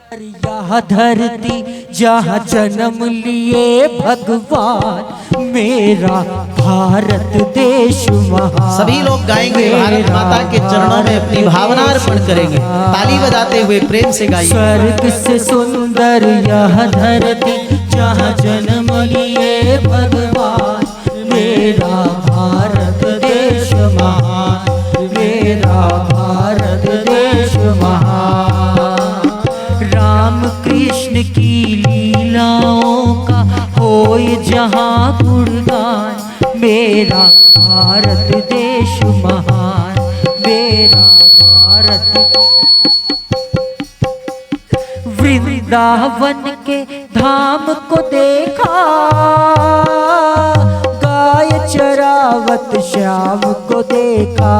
यह धरती जहाँ जन्म लिए भगवान, मेरा भारत देश महान। सभी लोग गाएंगे, भारत माता के चरणों में अपनी भावना अर्पण करेंगे, ताली बजाते हुए प्रेम से गाइए। स्वर्ग से सुंदर यह धरती जहाँ जन्म लिए भगवान, मेरा भारत देश महान, मेरा भारत देश महान। राम कृष्ण की लीलाओं का होए जहाँ गुणगान, मेरा भारत देश महान, मेरा भारत। वृंदावन के धाम को देखा, गाय चरावत श्याम को देखा।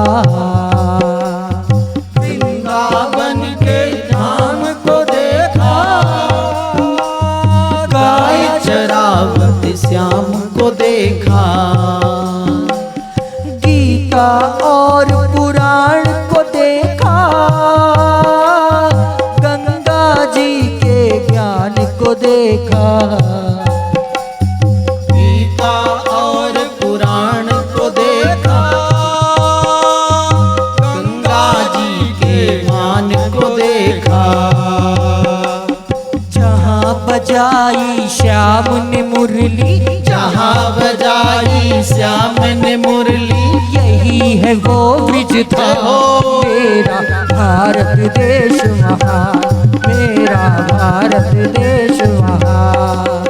वृंदावन के धाम को देखा, गाय चरावत श्याम को देखा। गीता और पुराण को देखा, गंगा जी के ज्ञान को देखा। गीता और पुराण को देखा, गंगा जी के ज्ञान को देखा। जहाँ बजाई श्याम ने मुरली, जहाँ बजाई श्याम ने मुरली, यही है वो ब्रिज धाम, मेरा भारत देश महान, मेरा भारत देश महान।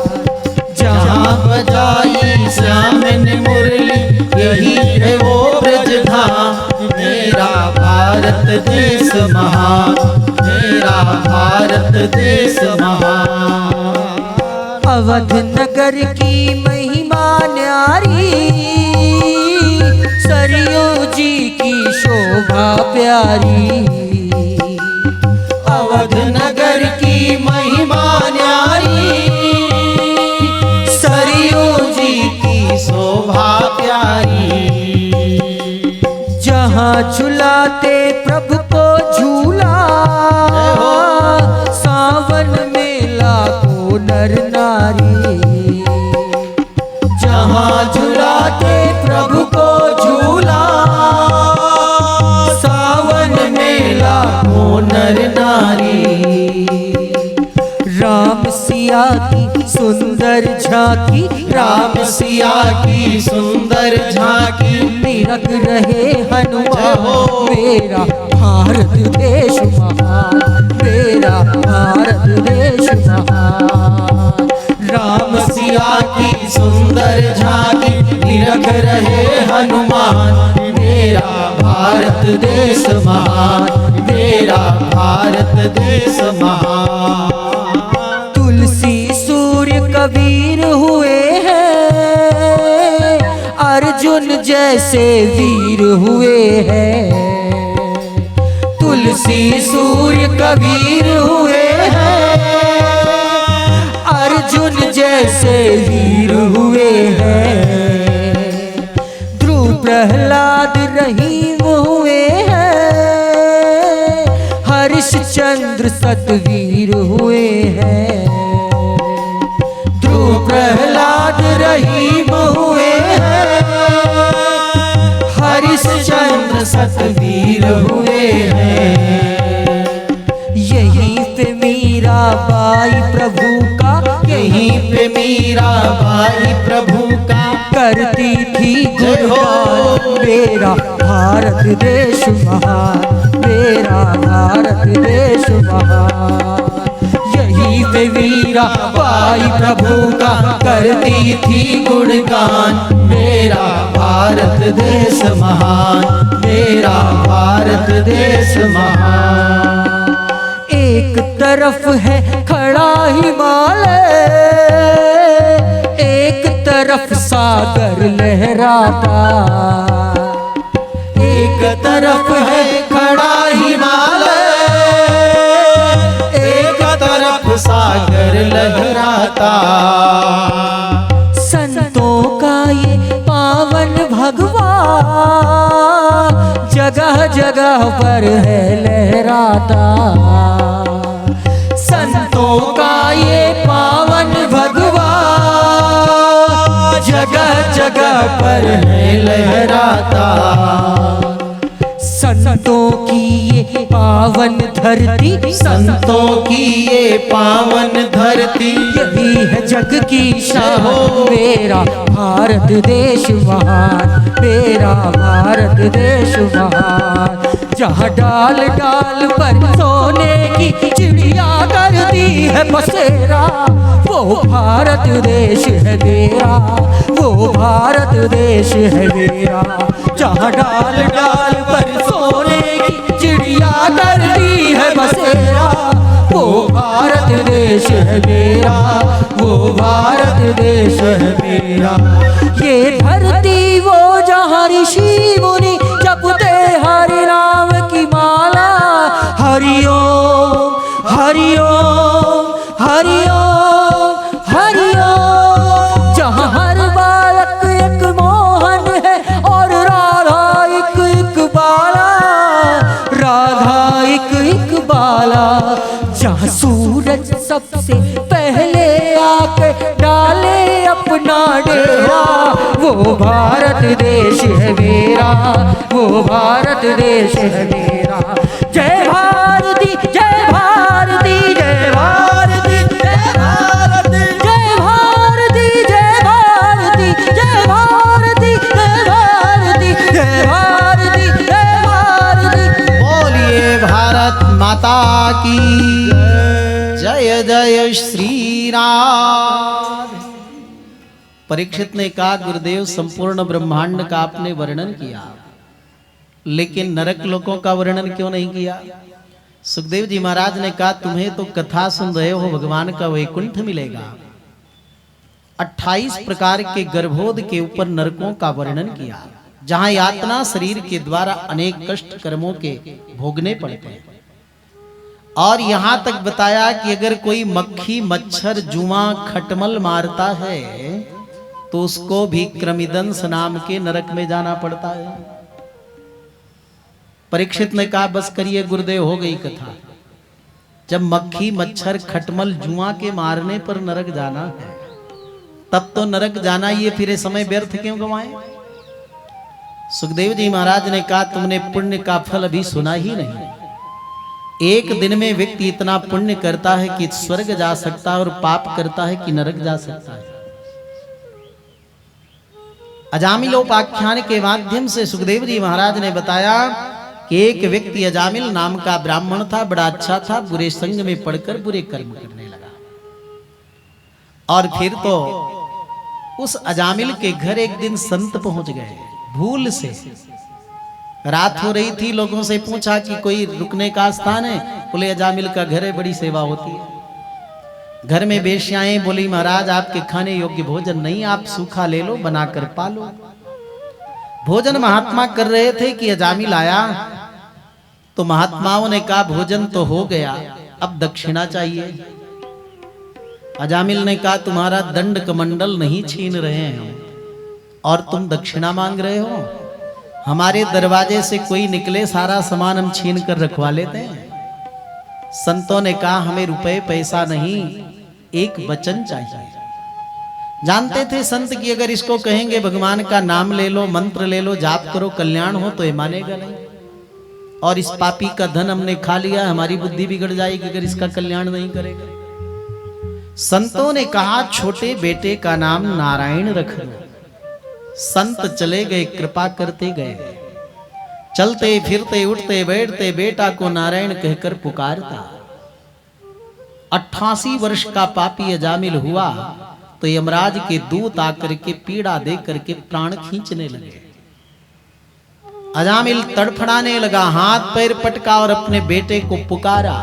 जहाँ बजाई श्याम ने मुरली, यही है वो ब्रज धाम, मेरा भारत देश महान, मेरा भारत देश महान। अवध नगर की महिमा न्यारी, सरयू जी की शोभा प्यारी। अवध नगर की महिमा न्यारी, सरयू जी की शोभा प्यारी। जहाँ झुलाते प्रभु को झूला, सावन में लाखों नर नारी। जहाँ झुलाते प्रभु को झूला, सावन में लाखों नर नारी। राम सिया की सुंदर झांकी, राम सिया की सुंदर झांकी, निरख रहे हनुमान, मेरा भारत देश महान, मेरा भारत देश महान। राम सिया की सुंदर झांकी, निरख रहे हनुमान, मेरा भारत देश महान, मेरा भारत देश महान। तुलसी सूर्य कबीर हुए हैं, अर्जुन जैसे वीर हुए हैं। तुलसी सूर्य कबीर हुए हैं, अर्जुन जैसे वीर हुए हैं। ध्रुव प्रहलाद रहीम हुए हैं, हरिश्चंद्र सतवीर हुए हैं। ध्रुव प्रहलाद रहीम हुए हैं, हरिश्चंद्र सतवीर हुए हैं। यहीं पे मीराबाई प्रभु का, यहीं पे मीराबाई प्रभु का करती थी गुणगान, मेरा भारत देश महान, मेरा भारत देश महान। यही पे मीराबाई प्रभु का करती थी गुणगान, मेरा भारत देश महान, मेरा भारत देश महान। एक तरफ है खड़ा हिमालय, एक तरफ सागर लहराता। एक तरफ है खड़ा हिमालय, एक तरफ सागर लहराता। संतों का ये पावन भगवान, जगह जगह पर है लहराता। संतों का ये पावन भगवान जगह जगह पर है लहराता। संतों की ये पावन धरती, संतों की ये पावन धरती, यही है जग की शान। मेरा भारत देश महान, मेरा भारत देश महान। जहाँ डाल डाल पर सोने की चिड़िया करती है बसेरा, वो भारत देश है मेरा, वो भारत देश है मेरा। जहाँ डाल डाल पर सोने की चिड़िया करती है बसेरा, वो भारत देश है मेरा, वो भारत देश है मेरा। ये धरती वो जहाँ ऋषि मुनि जपते हरि नाम की माला। हरि ओम हरि ओम हरि ओम हरि ओम। जहाँ हर बालक एक मोहन है और राधा एक एक बाला, राधा एक एक बाला। जहाँ सूरज सबसे पहले आके डाले अपना डेरा, वो भारत देश है मेरा, वो भारत देश है मेरा। जय भारती जय भारती जय भारती जय भारती जय भारती जय भारती जय भारती जय भारती जय भारती जय भारती। बोलिए भारत माता की जय जय श्री राम। परीक्षित ने कहा गुरुदेव संपूर्ण ब्रह्मांड का आपने वर्णन किया, लेकिन नरक लोकों का वर्णन क्यों नहीं किया? सुखदेव जी महाराज ने कहा तुम्हें तो कथा सुन रहे हो, भगवान का वैकुंठ मिलेगा। 28 प्रकार के गर्भोध के ऊपर नरकों का वर्णन किया, जहां यातना शरीर के द्वारा अनेक कष्ट कर्मों के भोगने पड़ते हैं। और यहां तक बताया कि अगर कोई मक्खी मच्छर जुआ खटमल मारता है तो उसको भी क्रमिदंस नाम के नरक में जाना पड़ता है। परीक्षित ने कहा बस करिए गुरुदेव, हो गई कथा। जब मक्खी मच्छर खटमल जुआ के मारने पर नरक जाना है, तब तो नरक जाना ही है, फिर ये समय व्यर्थ क्यों गंवाए? सुखदेव जी महाराज ने कहा तुमने पुण्य का फल अभी सुना ही नहीं। एक दिन में व्यक्ति इतना पुण्य करता है कि स्वर्ग जा सकता है, और पाप करता है कि नरक जा सकता है। अजामिलोपाख्यान के माध्यम से सुखदेव जी महाराज ने बताया कि एक व्यक्ति अजामिल नाम का ब्राह्मण था, बड़ा अच्छा था, बुरे संग में पड़कर बुरे कर्म करने लगा। और फिर तो उस अजामिल के घर एक दिन संत पहुंच गए भूल से। रात हो रही थी, लोगों से पूछा कि कोई रुकने का स्थान है? बोले अजामिल का घर है, बड़ी सेवा होती है। घर में बेश्याएं बोली महाराज आपके खाने योग्य भोजन नहीं, आप सूखा ले लो, बनाकर पालो। भोजन महात्मा कर रहे थे कि अजामिल आया, तो महात्माओं ने कहा भोजन तो हो गया, अब दक्षिणा चाहिए। अजामिल ने कहा तुम्हारा दंड कमंडल नहीं छीन रहे हैं और तुम दक्षिणा मांग रहे हो? हमारे दरवाजे से कोई निकले सारा सामान हम छीन कर रखवा लेते हैं। संतों ने कहा हमें रुपए पैसा नहीं, एक वचन चाहिए। जानते थे संत कि अगर इसको कहेंगे भगवान का नाम ले लो, मंत्र ले लो, जाप करो, कल्याण हो, तो ये मानेगा नहीं। और इस पापी का धन हमने खा लिया, हमारी बुद्धि बिगड़ जाएगी अगर इसका कल्याण नहीं करेगा। संतों ने कहा छोटे बेटे का नाम नारायण रख लो। संत चले गए, कृपा करते गए, चलते फिरते उठते बैठते बेटा को नारायण कहकर पुकारता। 88 वर्ष का पापी अजामिल हुआ तो यमराज के दूत आकर के पीड़ा दे करके प्राण खींचने लगे। अजामिल तड़फड़ाने लगा, हाथ पैर पटका और अपने बेटे को पुकारा।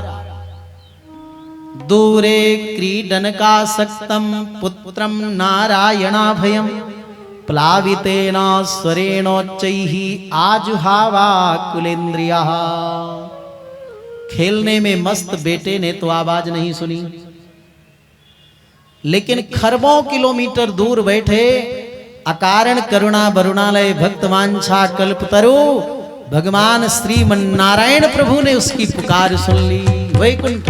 दूरे क्रीडन का सक्तम पुत्रम नारायणाभयम प्लावितेना स्वरेणोच्चैहि आजुहावा कुलेन्द्रियः। खेलने में मस्त बेटे ने तो आवाज नहीं सुनी, लेकिन खरबों किलोमीटर दूर बैठे अकारण करुणा वरुणालय भक्तवांछा कल्पतरु भगवान श्रीमन नारायण प्रभु ने उसकी पुकार सुन ली। वैकुंठ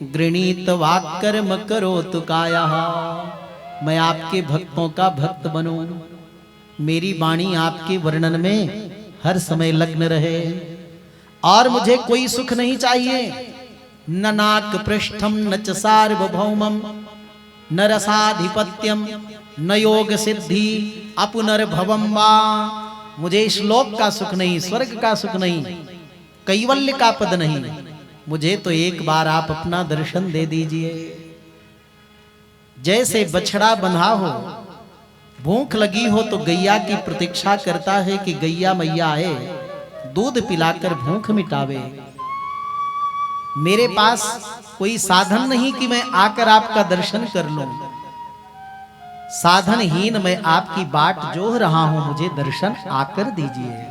गृणीत वाक्कर्म करोतु कायः। मैं आपके भक्तों का भक्त बनूं, मेरी वाणी आपके वर्णन में हर समय लग्न रहे, और मुझे कोई सुख नहीं चाहिए। न नाक पृष्ठम न च सार्वभौमम न रसाधिपत्यम न योग सिद्धि अपुनर्भवम वा। मुझे इस लोक का सुख नहीं, स्वर्ग का सुख नहीं, कैवल्य का पद नहीं, मुझे तो एक बार आप अपना दर्शन दे दीजिए। जैसे बछड़ा बंधा हो, भूख लगी हो तो गैया की प्रतीक्षा करता है कि गैया मैया आए, दूध पिलाकर भूख मिटावे। मेरे पास कोई साधन नहीं कि मैं आकर आपका दर्शन कर लूं, साधनहीन मैं आपकी बाट जोह रहा हूं, मुझे दर्शन आकर दीजिए।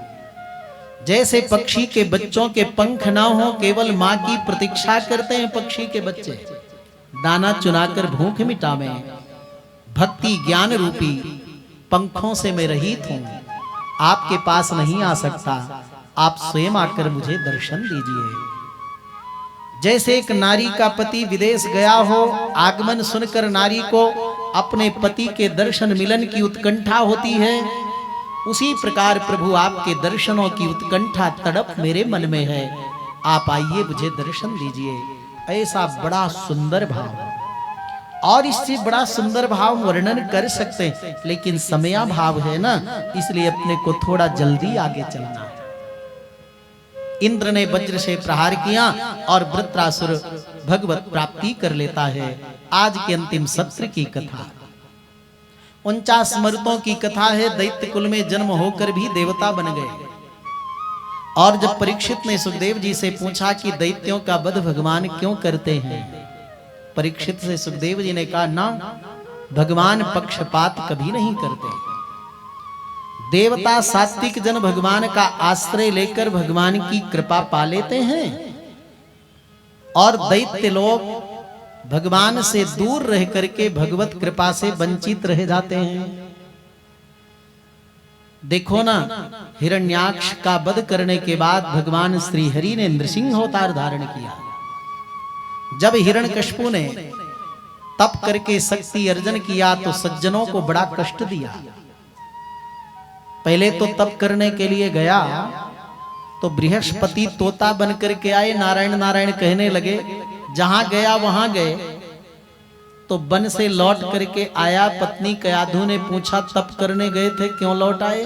जैसे पक्षी के बच्चों के पंख ना हो, केवल मां की प्रतीक्षा करते हैं पक्षी के बच्चे, दाना चुनाकर भूख मिटावे। भक्ति ज्ञान रूपी पंखों से मैं रहित हूं, आपके पास नहीं आ सकता, आप स्वयं आकर मुझे दर्शन दीजिए। जैसे एक नारी का पति विदेश गया हो, आगमन सुनकर नारी को अपने पति के दर्शन मिलन की उत्कंठा होती है, उसी प्रकार प्रभु आपके दर्शनों की उत्कंठा तड़प मेरे मन में है। आप आइए, मुझे दर्शन दीजिए। ऐसा बड़ा सुंदर भाव, और इससे बड़ा सुंदर भाव वर्णन कर सकते हैं, लेकिन समयाभाव है ना, इसलिए अपने को थोड़ा जल्दी आगे चलना है। इंद्र ने वज्र से प्रहार किया और वृत्रासुर भगवत प्राप्ति कर लेता है। आज के अंतिम सत्र की कथा 49 मर्दों की कथा है। दैत्य कुल में जन्म होकर भी देवता बन गए, और जब परीक्षित ने सुखदेव जी से पूछा कि दैत्यों का वध भगवान क्यों करते हैं, परीक्षित से सुखदेव जी ने कहा, ना, भगवान पक्षपात कभी नहीं करते। देवता सात्विक जन भगवान का आश्रय लेकर भगवान की कृपा पा लेते हैं, और दैत्य लोग भगवान से दूर रह करके भगवत कृपा से वंचित रह जाते हैं। देखो ना, हिरण्याक्ष का वध करने के बाद भगवान श्री हरि ने नृसिंह अवतार धारण किया। जब हिरण्यकशिपु ने तप करके शक्ति अर्जन किया तो सज्जनों को बड़ा कष्ट दिया। पहले तो तप करने के लिए गया तो बृहस्पति तोता बन करके आए, नारायण नारायण कहने लगे। जहां गया वहां गए तो वन से लौट करके आया। पत्नी कयाधु ने पूछा, तप करने गए थे, क्यों लौट आए?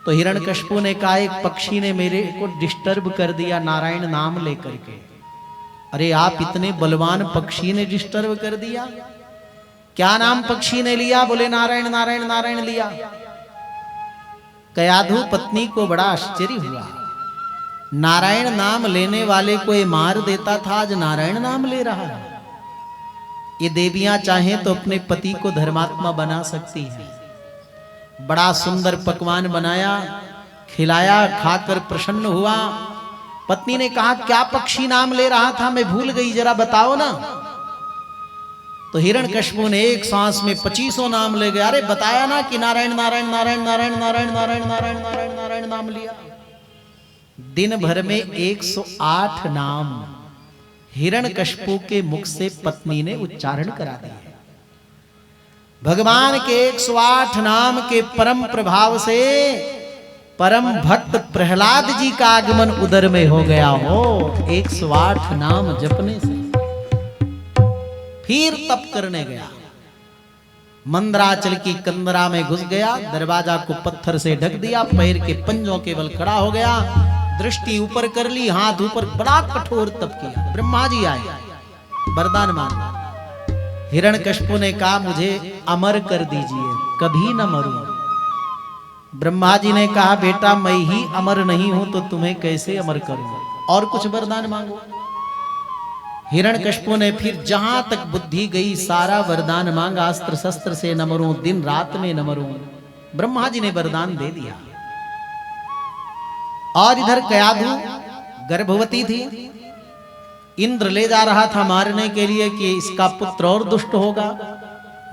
तो हिरण्यकशिपु ने कहा, एक पक्षी ने मेरे को डिस्टर्ब कर दिया नारायण नाम लेकर के। अरे आप इतने बलवान पक्षी ने डिस्टर्ब कर दिया? क्या नाम पक्षी ने लिया? बोले नारायण नारायण नारायण लिया। कयाधु पत्नी को बड़ा आश्चर्य हुआ, नारायण नाम लेने वाले को ये मार देता था, आज नारायण नाम ले रहा है। ये देवियां चाहें तो अपने पति को धर्मात्मा बना सकती हैं। बड़ा सुंदर पकवान बनाया, खिलाया, खाकर प्रसन्न हुआ। पत्नी ने कहा, क्या पक्षी नाम ले रहा था, मैं भूल गई, जरा बताओ ना। तो हिरण्यकशिपु ने एक सांस में 25 नाम ले गया। अरे बताया ना कि नारायण नारायण नारायण नारायण नारायण नारायण नारायण नारायण नारायण नाम लिया। दिन भर में 108 नाम हिरण्यकशिपु के मुख से पत्नी ने उच्चारण करा दिए। भगवान के 108 नाम के परम प्रभाव से परम भक्त प्रहलाद जी का आगमन उदर में हो गया हो। 108 नाम जपने से फिर तप करने गया। मंदराचल की कंदरा में घुस गया, दरवाजा को पत्थर से ढक दिया, पैर के पंजों के बल खड़ा हो गया, दृष्टि ऊपर कर ली, हाथ ऊपर, बड़ा कठोर तप किया। ब्रह्मा जी आए, वरदान मांगा। हिरण्यकशिपु ने कहा, मुझे अमर कर दीजिए, कभी न मरूं। ब्रह्मा जी ने कहा, बेटा मैं ही अमर नहीं हूं तो तुम्हें कैसे अमर करूं, और कुछ वरदान मांगो। हिरण्यकशिपु ने फिर जहां तक बुद्धि गई सारा वरदान मांगा, अस्त्र शस्त्र से न मरूं, दिन रात में न मरूं। ब्रह्मा जी ने वरदान दे दिया। और इधर कयाधु गर्भवती थी, इंद्र ले जा रहा था मारने के लिए कि इसका पुत्र और दुष्ट होगा।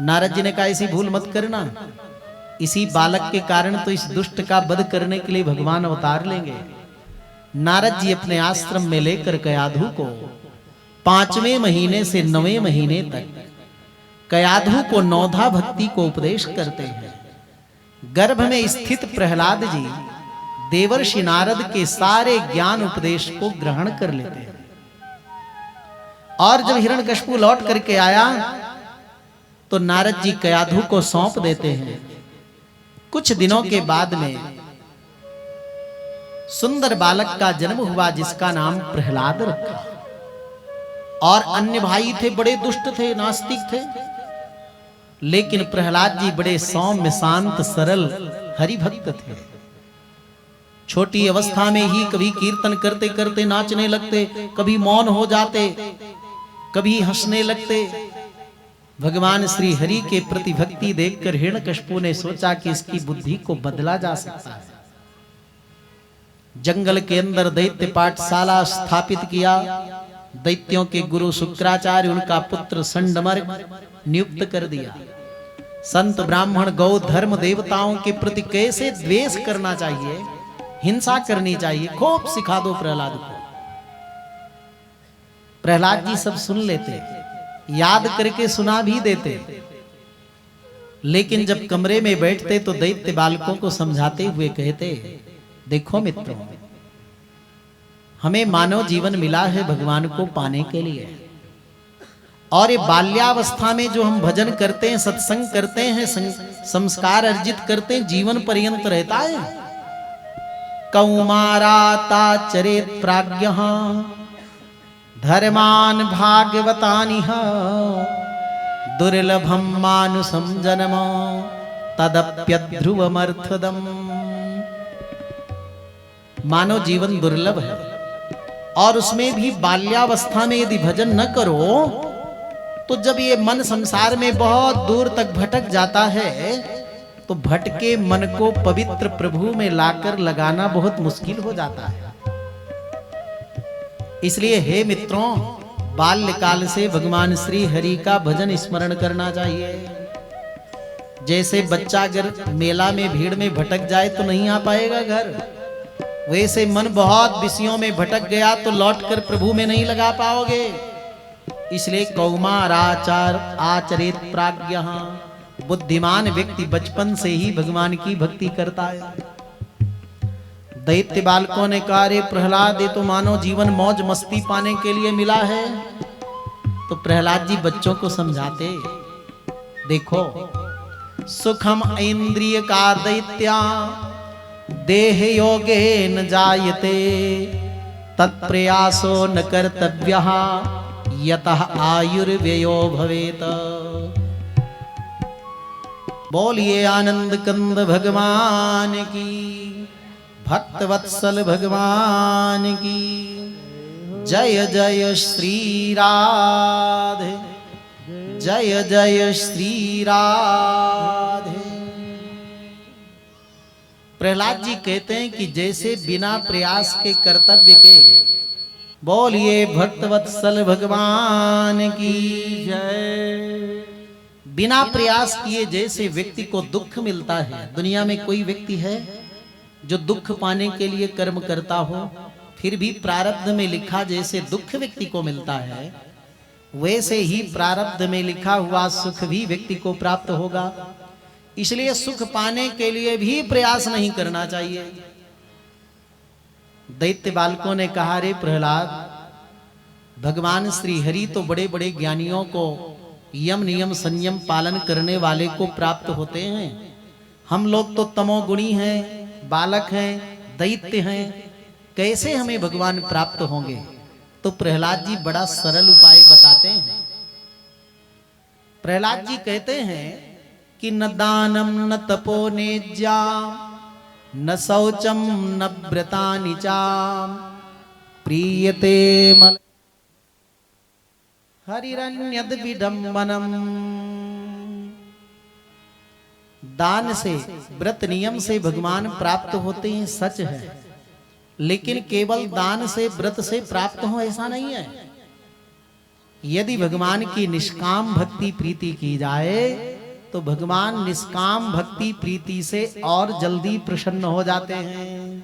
नारद जी ने कहा, ऐसी भूल मत करना, इसी बालक के कारण तो इस दुष्ट का वध करने के लिए भगवान अवतार लेंगे। नारद जी अपने आश्रम में लेकर कयाधु को 5वें महीने से 9वें महीने तक कयाधु को नौधा भक्ति को उपदेश करते हैं। गर्भ में स्थित प्रहलाद जी देवर्षि नारद के सारे ज्ञान उपदेश को ग्रहण कर लेते हैं। और जब हिरण्यकशिपु लौट करके आया तो नारद जी कयाधु को सौंप देते हैं। कुछ दिनों के बाद में सुंदर बालक का जन्म हुआ जिसका नाम प्रहलाद रखा। और अन्य भाई थे, बड़े दुष्ट थे, नास्तिक थे, लेकिन प्रहलाद जी बड़े सौम्य शांत सरल हरिभक्त थे। छोटी अवस्था में ही कभी कीर्तन करते करते नाचने लगते, कभी मौन हो जाते, कभी हंसने लगते। भगवान श्री हरि के प्रति भक्ति देखकर हिरण्यकशिपु ने सोचा कि इसकी बुद्धि को बदला जा सकता है। जंगल के अंदर दैत्य पाठशाला स्थापित किया। दैत्यों के गुरु शुक्राचार्य, उनका पुत्र संडमर्क नियुक्त कर दिया। संत ब्राह्मण गौ धर्म देवताओं के प्रति कैसे द्वेष करना चाहिए, हिंसा करनी चाहिए, खूब सिखा दो प्रहलाद को। प्रहलाद जी सब सुन लेते, याद करके सुना भी देते, लेकिन जब कमरे में बैठते तो दैत्य बालकों को समझाते हुए कहते, देखो मित्रों, हमें मानव जीवन मिला है भगवान को पाने के लिए, और ये बाल्यावस्था में जो हम भजन करते हैं, सत्संग करते हैं, संस्कार अर्जित करते हैं, जीवन पर्यंत रहता है। कौमाराता चरेत प्राज्ञः धर्मान भागवतानिह दुर्लभम मानुषं जन्म तदप्यध्रुवमर्थदम। मानव जीवन दुर्लभ है, और उसमें भी बाल्यावस्था में यदि भजन न करो तो जब ये मन संसार में बहुत दूर तक भटक जाता है तो भटके मन को पवित्र प्रभु में लाकर लगाना बहुत मुश्किल हो जाता है। इसलिए हे मित्रों, बाल्यकाल से भगवान श्री हरि का भजन स्मरण करना चाहिए। जैसे बच्चा अगर मेला में भीड़ में भटक जाए तो नहीं आ पाएगा घर, वैसे मन बहुत विषयों में भटक गया तो लौटकर प्रभु में नहीं लगा पाओगे। इसलिए कौमाराचार आचरित प्राज्ञः, बुद्धिमान व्यक्ति बचपन से ही भगवान की भक्ति करता है। दैत्य बालकों ने कहा, रे प्रहलाद, ये तो मानो जीवन मौज मस्ती पाने के लिए मिला है। तो प्रहलाद जी बच्चों को समझाते, देखो, सुखम इंद्रिय का दैत्या देह योगे न जायते तत्प्रयासो न कर्तव्यः यतः आयुर्व्ययो भवेत। बोलिए आनंद कंद भगवान की, भक्त वत्सल भगवान की जय जय श्री राधे, जय जय श्री राधे। प्रहलाद जी कहते हैं कि जैसे बिना प्रयास के कर्तव्य के, बोलिए भक्तवत्सल भगवान की जय, बिना प्रयास किए जैसे व्यक्ति को दुख मिलता है। दुनिया में कोई व्यक्ति है जो दुख पाने के लिए कर्म करता हो, फिर भी प्रारब्ध में लिखा जैसे दुख व्यक्ति को मिलता है, वैसे ही प्रारब्ध में लिखा हुआ सुख भी व्यक्ति को प्राप्त होगा। इसलिए सुख पाने के लिए भी प्रयास नहीं करना चाहिए। दैत्य बालकों ने कहा, रे प्रहलाद, भगवान श्री हरि तो बड़े बड़े ज्ञानियों को यम नियम संयम पालन करने वाले को प्राप्त होते हैं, हम लोग तो तमोगुणी हैं, बालक हैं, दैत्य हैं, कैसे हमें भगवान प्राप्त होंगे। तो प्रहलाद जी बड़ा सरल उपाय बताते हैं। प्रहलाद जी कहते हैं कि न दानम न तपो नेज्या न शौचम न व्रतानि च प्रीयते मल हरिरन्यद विडम्बनम। दान से, व्रत नियम से भगवान प्राप्त होते हैं, सच है, लेकिन केवल दान से व्रत से प्राप्त हो ऐसा नहीं है। यदि भगवान की निष्काम भक्ति प्रीति की जाए तो भगवान निष्काम भक्ति प्रीति से और जल्दी प्रसन्न हो जाते हैं।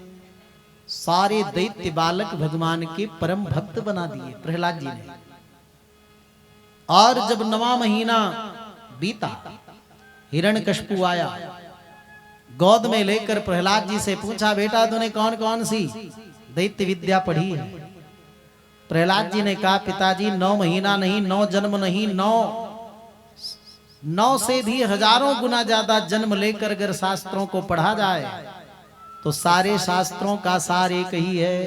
सारे दैत्य बालक भगवान के परम भक्त बना दिए प्रहलाद जी ने। और जब 9वां महीना बीता, हिरण्यकशिपु आया, गोद में लेकर प्रहलाद जी से पूछा, बेटा तूने कौन कौन सी दैत्य विद्या पढ़ी है? प्रहलाद जी ने कहा, पिताजी 9 महीना नहीं, 9 जन्म नहीं, 9 से भी हजारों गुना ज्यादा जन्म लेकर अगर शास्त्रों को पढ़ा जाए तो सारे शास्त्रों का सार एक ही है।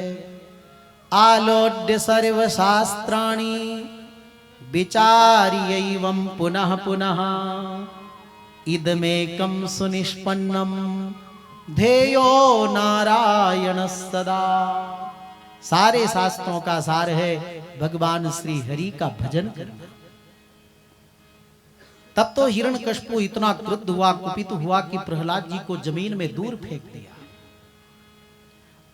आलोड्य सर्व शास्त्राणि विचार्यैवं पुनः पुनः इदमेकं सुनिष्पन्नम ध्येयो नारायण सदा। सारे शास्त्रों का सार है भगवान श्री हरि का भजन करना। तब तो हिरण्यकशिपु इतना क्रुद्ध हुआ, कुपित हुआ कि प्रहलाद जी को जमीन में दूर फेंक दिया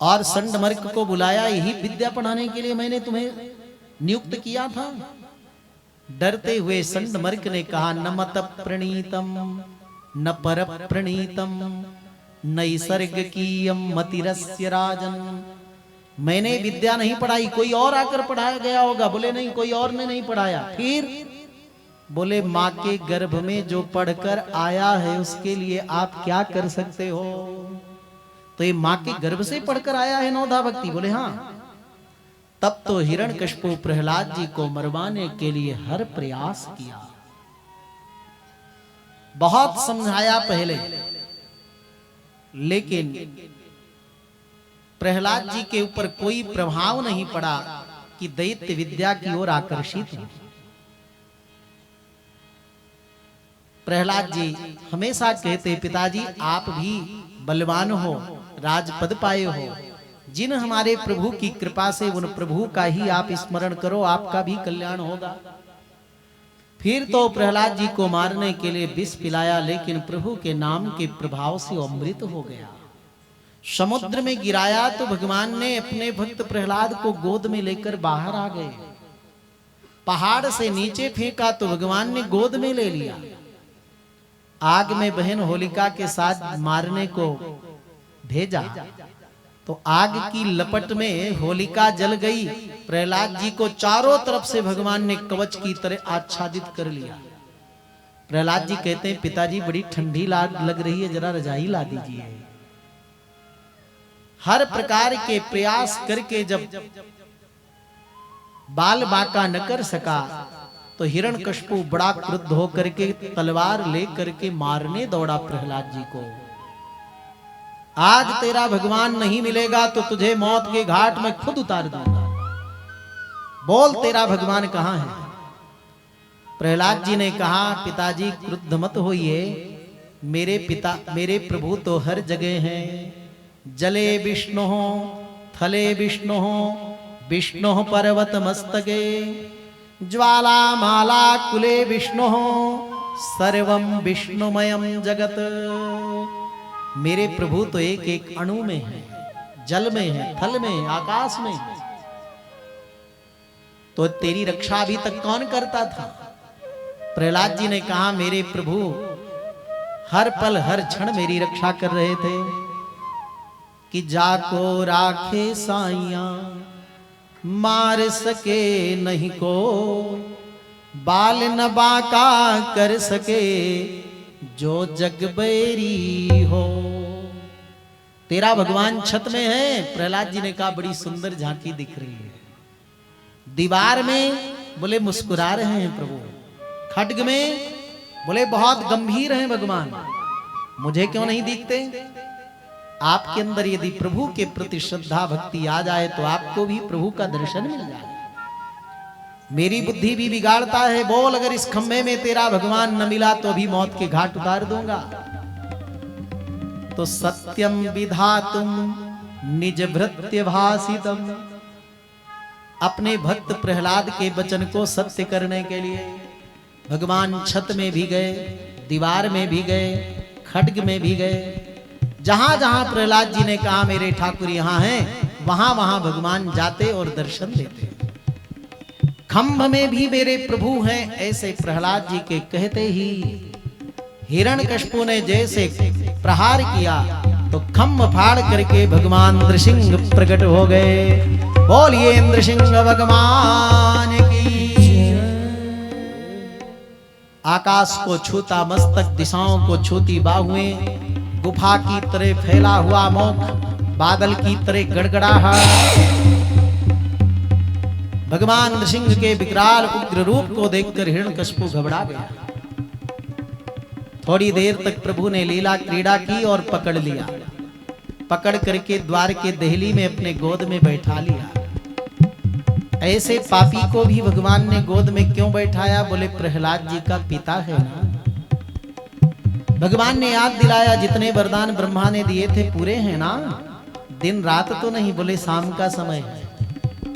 और संडमर्क को बुलाया। यही विद्या पढ़ाने के लिए मैंने तुम्हें नियुक्त किया था। डरते हुए संडमर्क ने कहा, न मत प्रणीतम न पर प्रणीतम नैसर्गिकीयम मतिरस्य राजन। मैंने विद्या नहीं पढ़ाई, कोई और आकर पढ़ाया गया होगा। बोले नहीं, कोई और ने नहीं पढ़ाया। फिर बोले, माँ के गर्भ में जो पढ़कर आया है उसके लिए आप क्या कर सकते हो? तो ये माँ के गर्भ से पढ़कर आया है नवधा भक्ति? बोले हाँ। तब तो हिरण्यकशिपु प्रहलाद जी को मरवाने के लिए हर प्रयास किया, बहुत समझाया पहले, लेकिन प्रहलाद जी के ऊपर कोई प्रभाव नहीं पड़ा कि दैत्य विद्या की ओर आकर्षित हो। प्रहलाद जी हमेशा कहते, पिताजी आप भी बलवान हो, राजपद पाए हो, जिन हमारे प्रभु की कृपा से उन प्रभु का ही आप स्मरण करो, आपका भी कल्याण होगा। फिर तो प्रहलाद जी को मारने के लिए विष पिलाया, लेकिन प्रभु के नाम के प्रभाव से अमृत हो गया। समुद्र में गिराया तो भगवान ने अपने भक्त प्रहलाद को गोद में लेकर बाहर आ गए। पहाड़ से नीचे फेंका तो भगवान ने गोद में ले लिया। आग में बहन होलिका के साथ मारने को भेजा तो आग की लपट में होलिका जल गई। प्रहलाद जी को चारों तरफ से भगवान ने कवच की तरह आच्छादित कर लिया। प्रहलाद जी कहते हैं, पिताजी बड़ी ठंडी लग रही है, जरा रजाई ला दीजिए। हर प्रकार के प्रयास करके जब बाल बाका न कर सका तो हिरण्यकशिपु बड़ा क्रुद्ध होकर के तलवार लेकर के मारने दौड़ा प्रहलाद जी को। आज तेरा भगवान नहीं मिलेगा तो तुझे मौत के घाट में खुद उतार दूंगा। बोल तेरा भगवान कहां है? प्रहलाद जी ने कहा, पिताजी क्रुद्ध मत होइए, मेरे प्रभु तो हर जगह हैं। जले विष्णु थले विष्णु विष्णु पर्वत मस्तके ज्वाला माला कुले विष्णु सर्वम विष्णुमयम जगत। मेरे प्रभु तो एक एक अणु में है, जल में है, थल में है, आकाश में है। तो तेरी रक्षा अभी तक कौन करता था? प्रहलाद जी ने कहा, मेरे प्रभु हर पल हर क्षण मेरी रक्षा कर रहे थे कि जाको राखे साइया मार सके नहीं को, बाल न बाका कर सके जो जग बैरी हो। तेरा भगवान छत में है। प्रहलाद जी ने कहा, बड़ी सुंदर झांकी दिख रही है। दीवार में बोले मुस्कुरा रहे हैं प्रभु, खड्ग में बोले बहुत गंभीर हैं भगवान, मुझे क्यों नहीं दिखते? आपके अंदर यदि प्रभु के प्रति श्रद्धा भक्ति आ जाए तो आपको भी प्रभु का दर्शन मिल जाए। मेरी बुद्धि भी बिगाड़ता है। बोल, अगर इस खंभे में तेरा भगवान न मिला तो भी मौत के घाट उतार दूंगा। तो सत्यम विधातुम निज भृत्य भासितम, अपने भक्त प्रहलाद के वचन को सत्य करने के लिए भगवान छत में भी गए, दीवार में भी गए, खड्ग में भी गए। जहां जहां प्रहलाद जी ने कहा मेरे ठाकुर यहां हैं, वहां वहां भगवान जाते और दर्शन देते। खंभ में भी मेरे प्रभु हैं, ऐसे प्रहलाद जी के कहते ही हिरण्यकशिपु ने जैसे प्रहार किया तो खंभ फाड़ करके भगवान नृसिंह प्रकट हो गए। बोलिए नृसिंह भगवान की। आकाश को छूता मस्तक, दिशाओं को छूती बाहुएं, गुफा की तरह फैला हुआ मुख, बादल की तरह गड़गड़ाहट। भगवान नृसिंह के विकराल उग्र रूप को देखकर हिरण्यकशिपु घबरा गया। थोड़ी देर तक प्रभु ने लीला क्रीड़ा की और पकड़ लिया। पकड़ करके द्वार के देहली में अपने गोद में बैठा लिया। ऐसे पापी को भी भगवान ने गोद में क्यों बैठाया? बोले प्रहलाद जी का पिता है ना। भगवान ने याद दिलाया, जितने वरदान ब्रह्मा ने दिए थे पूरे हैं ना? दिन रात तो नहीं? बोले शाम का समय है।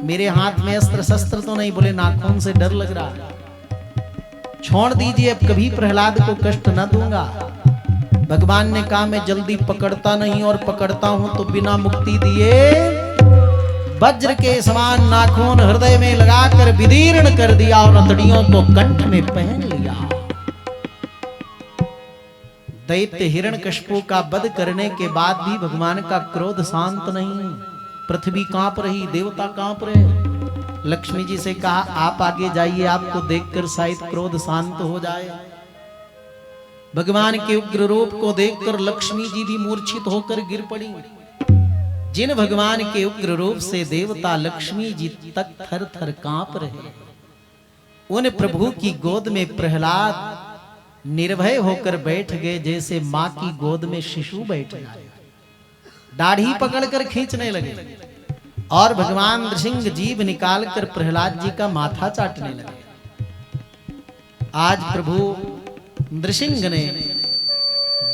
मेरे हाथ में अस्त्र शस्त्र तो नहीं? बोले नाखून से डर लग रहा। छोड़ दीजिए, अब कभी प्रहलाद को कष्ट न दूंगा। भगवान ने कहा, मैं जल्दी पकड़ता नहीं, और पकड़ता हूं तो बिना मुक्ति दिए वज्र के समान नाखून हृदय में लगाकर विदीर्ण कर दिया और हथड़ियों को कंठ में पहन लिया। दैत्य हिरण्यकशिपु का वध करने के बाद भी भगवान का क्रोध शांत नहीं। पृथ्वी कांप रही, देवता कांप रहे। लक्ष्मी जी से कहा, आप आगे जाइए, आपको देखकर शायद क्रोध शांत हो जाए। भगवान के उग्र रूप को देखकर लक्ष्मी जी भी मूर्छित होकर गिर पड़ी। जिन भगवान के उग्र रूप से देवता लक्ष्मी जी तक थर थर कांप रहे, उन प्रभु की गोद में प्रहलाद निर्भय होकर बैठ गए, जैसे मां की गोद में शिशु बैठ जाए। दाढ़ी पकड़कर खींचने लगे और भगवान नृसिंह जीभ निकालकर प्रहलाद जी का माथा चाटने लगे। आज प्रभु नृसिंह ने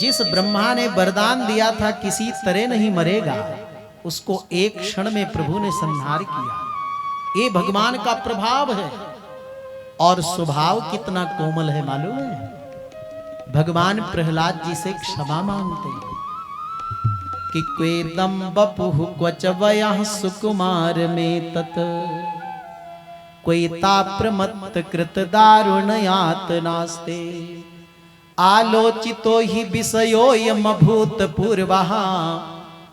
जिस ब्रह्मा ने वरदान दिया था किसी तरह नहीं मरेगा, उसको एक क्षण में प्रभु ने संहार किया। ये भगवान का प्रभाव है। और स्वभाव कितना कोमल है मालूम है? भगवान प्रहलाद जी से क्षमा मांगते हैं कि क्वेदम बपुः क्वच वयः सुकुमार में तत क्वेता प्रमत्त कृत दारुणयात नास्ते आलोचितो हि विषयोऽयमभूत पूर्वः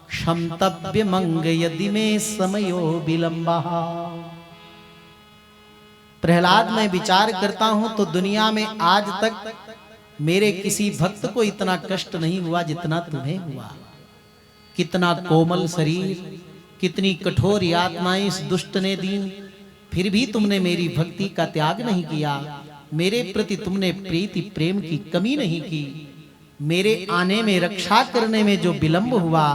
क्षन्तव्य मंग यदि में समयो विलंबः। प्रहलाद, मैं विचार करता हूं तो दुनिया में आज तक मेरे किसी भक्त को इतना कष्ट नहीं हुआ जितना तुम्हें हुआ। कितना कोमल शरीर, कितनी कठोर यातनाएं इस दुष्ट ने दी, फिर भी तुमने मेरी भक्ति का त्याग नहीं किया। मेरे प्रति तुमने प्रीति प्रेम की कमी नहीं की। मेरे आने में, रक्षा करने में जो विलंब हुआ,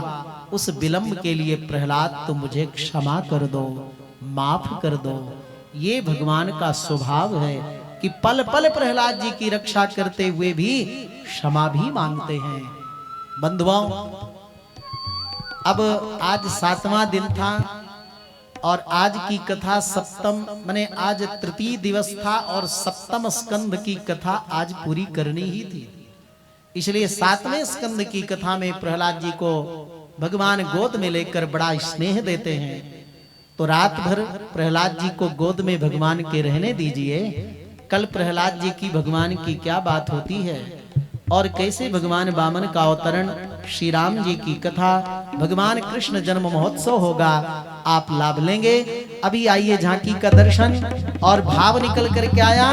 उस विलंब के लिए प्रहलाद तुम मुझे क्षमा कर दो, माफ कर दो। ये भगवान का स्वभाव है कि पल पल प्रहलाद जी की रक्षा करते हुए भी क्षमा भी मांगते हैं। बंधुओं, अब आज 7वां दिन था और आज की कथा सप्तम, माने आज तृतीय दिवस था और सप्तम स्कंद की कथा आज पूरी करनी ही थी। इसलिए 7वें स्कंद की कथा में प्रहलाद जी को भगवान गोद में लेकर बड़ा स्नेह देते हैं। तो रात भर प्रहलाद जी को गोद में भगवान के रहने दीजिए। कल प्रहलाद जी की भगवान की क्या बात होती है और कैसे भगवान वामन का अवतरण, श्री राम जी की कथा, भगवान कृष्ण जन्म महोत्सव होगा, आप लाभ लेंगे। अभी आइए झांकी का दर्शन। और भाव निकल करके आया,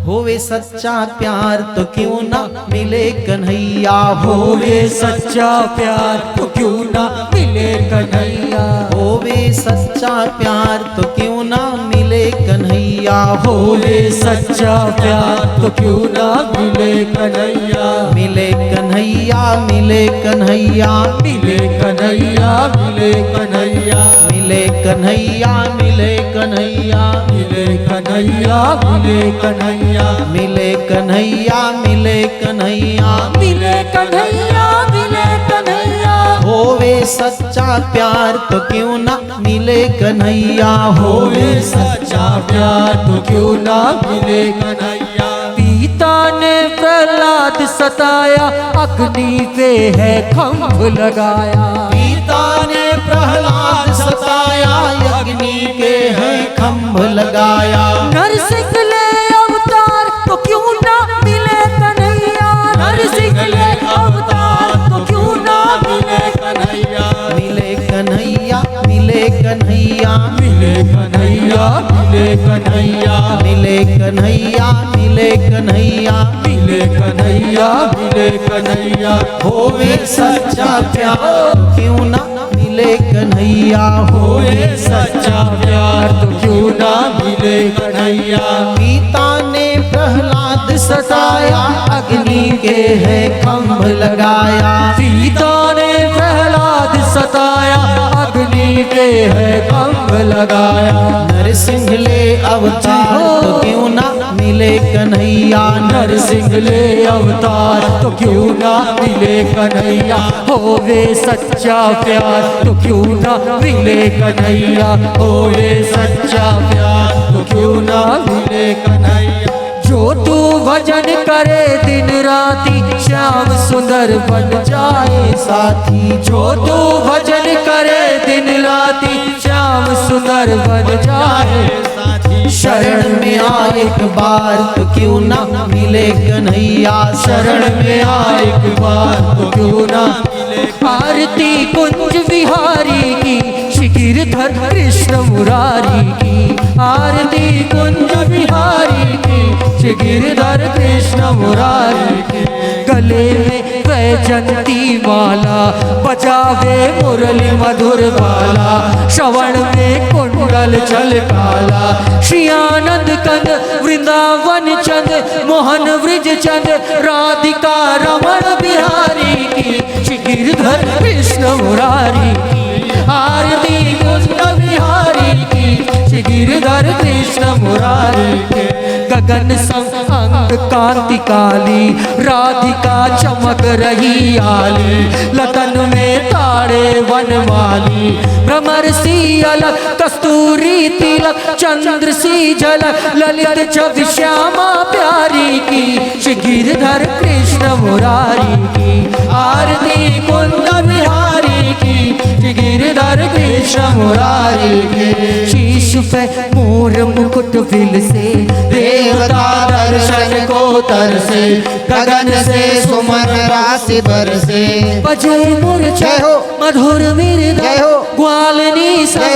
होवे सच्चा प्यार तो क्यों ना मिले कन्हैया, होवे सच्चा प्यार तो क्यों ना मिले कन्हैया, होवे सच्चा प्यार तो क्यों ना मिले कन्हैया, होवे सच्चा प्यार तो क्यों ना मिले कन्हैया, मिले कन्हैया, मिले कन्हैया, मिले कन्हैया, मिले कन्हैया, मिले कन्हैया, मिले कन्हैया, मिले कन्हैया, मिले कन्हैया, मिले कन्हैया, मिले कन्हैया, मिले कन्हैया, मिले कन्हैया, होवे सच्चा प्यार तो क्यों ना मिले कन्हैया, होवे सच्चा प्यार तो क्यों ना मिले कन्हैया। पिता ने प्रहलाद सताया, अग्नि पे है खंभ लगाया, पिता ने प्रहलाद सताया, अग्नि के है खंभ लगाया, नरसिंह ले अवतार तो क्यों ना मिले कन्हैया, नरसिंह ले अवतार तो क्यों ना मिले कन्हैया, मिले कन्हैया, मिले कन्हैया, मिले कन्हैया, मिले कन्हैया, मिले कन्हैया, मिले कन्हैया, मिले कन्हैया, मिले कन्हैया, होवे सच्चा प्यार क्यों ना मिले कन्हैया, होए सच्चा प्यार तो क्यों ना मिले कन्हैया। पिता ने प्रहलाद सताया, अग्नि के है खंभ लगाया, सीता ने प्रहलाद सताया, अग्नि पे है खंभ लगाया। नरसिंह ले अवतार तो क्यों ना मिले कन्हैया, नरसिंह ले अवतार तो क्यों ना मिले कन्हैया, होवे सच्चा प्यार तो क्यों ना मिले कन्हैया, होवे सच्चा प्यार तो क्यों ना मिले कन्हैया। जो तू भजन करे दिन राती, श्याम सुंदर बन जाए साथी। जो तू भजन करे दिन राती, श्याम सुंदर बन जाए साथी। शरण में आ एक बार तो क्यों ना मिले कन्हैया, शरण में आ एक बार तो क्यों ना मिले। आरती कुंज बिहारी की, श्री गिरधर कृष्ण मुरारी की। आरती कुंज बिहारी की, श्री गिरधर कृष्ण मुरारी की। गले में वैजंती माला, बजावे मुरली मधुर बाला। श्रवण में कुंडल चल काला, श्री आनंद कंद वृंदावन चंद, मोहन व्रज चंद राधिका रमण बिहारी की। श्री गिरधर कृष्ण मुरारी की, आरती कुंज बिहारी की, श्री गिरधर कृष्ण मुरारी के। गगन संग अंग कांति काली, राधिका चमक रही आली। लतन में तारे वनमाली, भ्रमर सी अलग कस्तूरी तिलक। चंद्र सी झलक ललित छवि श्यामा प्यारी की। श्री गिरधर कृष्ण मुरारी की, आरती कुंद बिहारी की। श्री गिरधर कृष्ण मुरारी के। शीश पे मोर मुकुट विल से, देवता दर्शन को तरसे। गगन से सुमन राशि बरसे, बजे मूर्छा मधुर मृदंग। ग्वालिनी सा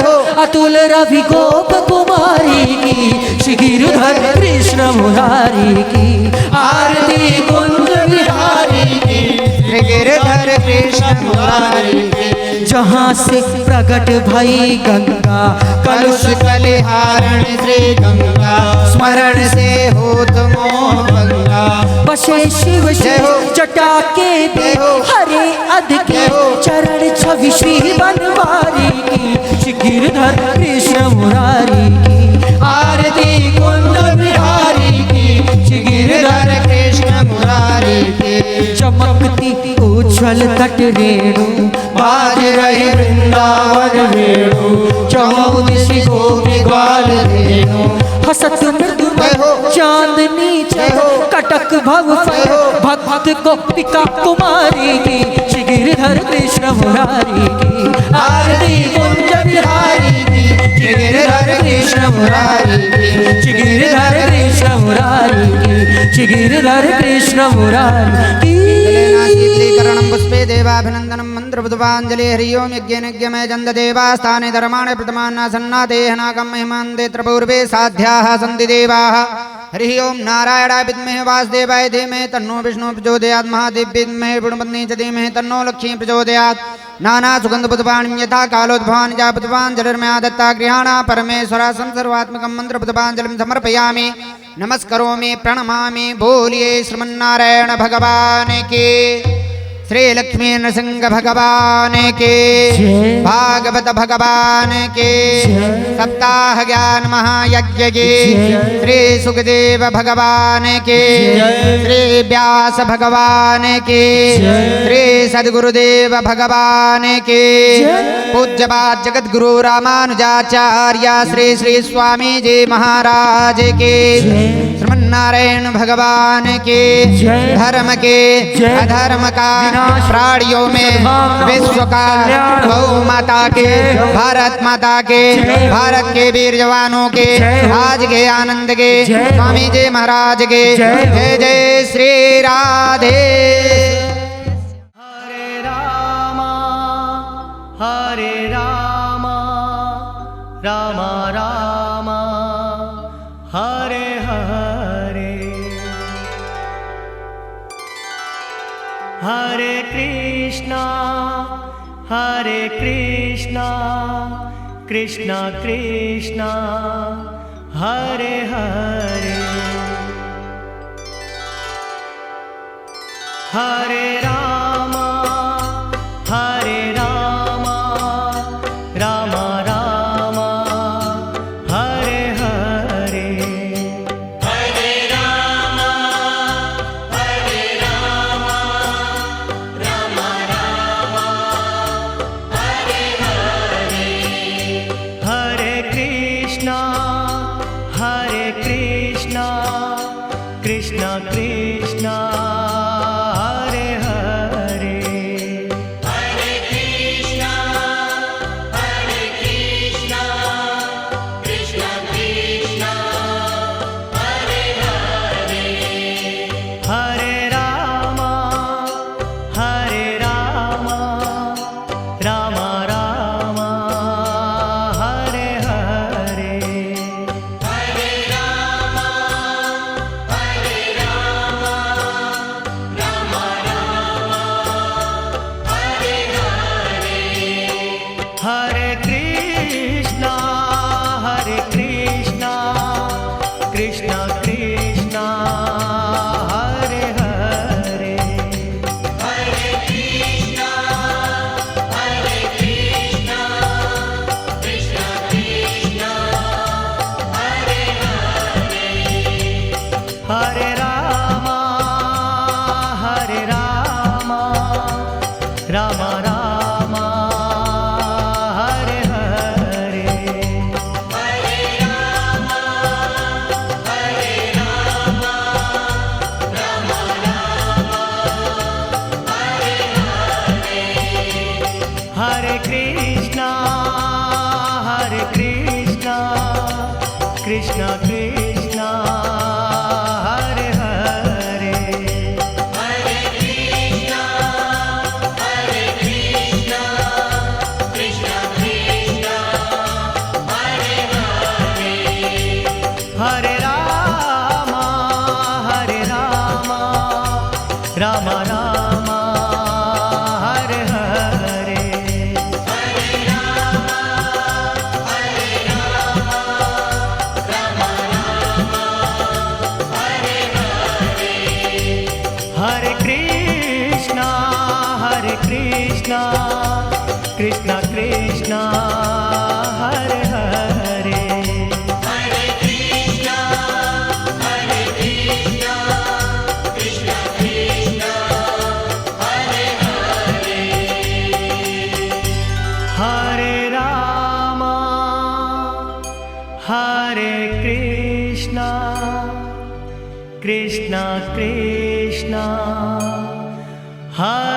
अतुल रवि गोप कुमारी की। श्री गिरधर कृष्ण मुरारी की, आरती कुंज बिहारी की। श्री गिरधर कृष्ण मुरारी की। जहाँ से प्रकट भई गंगा, कलुष कलिहारण श्री गंगा। स्मरण से होत मोह भंगा, बसे शिव से जटा के दे। हरे अध के चरण छवि श्री बनवारी की। श्री गिरधर कृष्ण मुरारी की, आरती कुंज बिहारी की। श्री गिरधर कृष्ण मुरारी की। चमकती उज्ज्वल तट रेणु, बाज रहे वृंदावन वेणु। चौदिशी गोपी ग्वाल धेनु, हसत मृदु चांदनी चढ़ो। कटक भव भक्त गोपिका कुमारी की। श्री गिरधर कृष्ण मुरारी की, आरती कुंज बिहारी की। श्री गिरधर कृष्ण मुरारी की। श्री गिरधर कृष्ण मुरारी की। श्री गिरधर कृष्ण मुरारी की। करणं पुष्पे देवाभिनंदनं मंत्रपुष्पांजलि। हरि ओम यज्ञेनज्ञमय जन्द देवास्थाने धर्माणे प्रथमान्नासन्नादेहनाकं महिमान्देत्र पूर्वे साध्याः सन्ति देवाः। हरि ओम नारायणाय विद्महे वासुदेवाय धीमहि तन्नो विष्णुः प्रचोदयात्। महादेव विद्महे गुणपत्नी च धीमहि तन्नो लक्ष्मी प्रचोदयात्। नाना सुगन्धपुष्पाणि यथा कालोद्भवानि च पुष्पाञ्जलिर्मया दत्ता गृहाणा परमेश्वरासं सर्वात्मकं मन्त्रपुष्पाञ्जलिं समर्पयामि। नमस्करोमि प्रणमामि। बोलिए श्रीमन्नारायण भगवान के, श्री लक्ष्मी नृसिंह भगवान के, भागवत भगवान के, सप्ताह ज्ञान महायज्ञ के, श्री सुखदेव भगवान के, श्री व्यास भगवान के, श्री सद्गुरुदेव भगवान के, पूज्यपाद जगत गुरु रामानुजाचार्य श्री श्री स्वामी जी महाराज के, श्रीमन्नारायण भगवान के, धर्म के अधर्म का प्राणियों में विश्व का गौ माता के, भारत माता के, भारत के वीर जवानों के, आज के आनंद के, स्वामी जी महाराज के जय जय श्री राधे। हरे रामा रामा रामा हरे हरे। हरे कृष्णा कृष्णा कृष्णा हरे हरे हरे राम राम राम हरे हरे हरे राम राम राम हरे हरे हरे कृष्णा कृष्णा कृष्णा हरे हरे हरे कृष्णा कृष्णा कृष्णा हरे हरे हरे राम राम राम हरे हरे हरे राम राम राम हरे हरे हरे कृष्णा कृष्णा कृष्णा हरे हरे हरे कृष्णा कृष्णा कृष्णा हरे हरे हरे राम राम राम हरे हरे हरे राम राम राम हरे हरे हरे कृष्णा कृष्णा कृष्णा हरे हरे हरे कृष्णा कृष्णा कृष्णा हरे हरे हरे राम राम राम हरे हरे हरे राम राम राम हरे हरे हरे कृष्णा कृष्णा कृष्णा हरे हरे हरे कृष्णा कृष्णा कृष्णा हरे हरे हरे राम कृष्णा कृष्णा कृष्णा हरे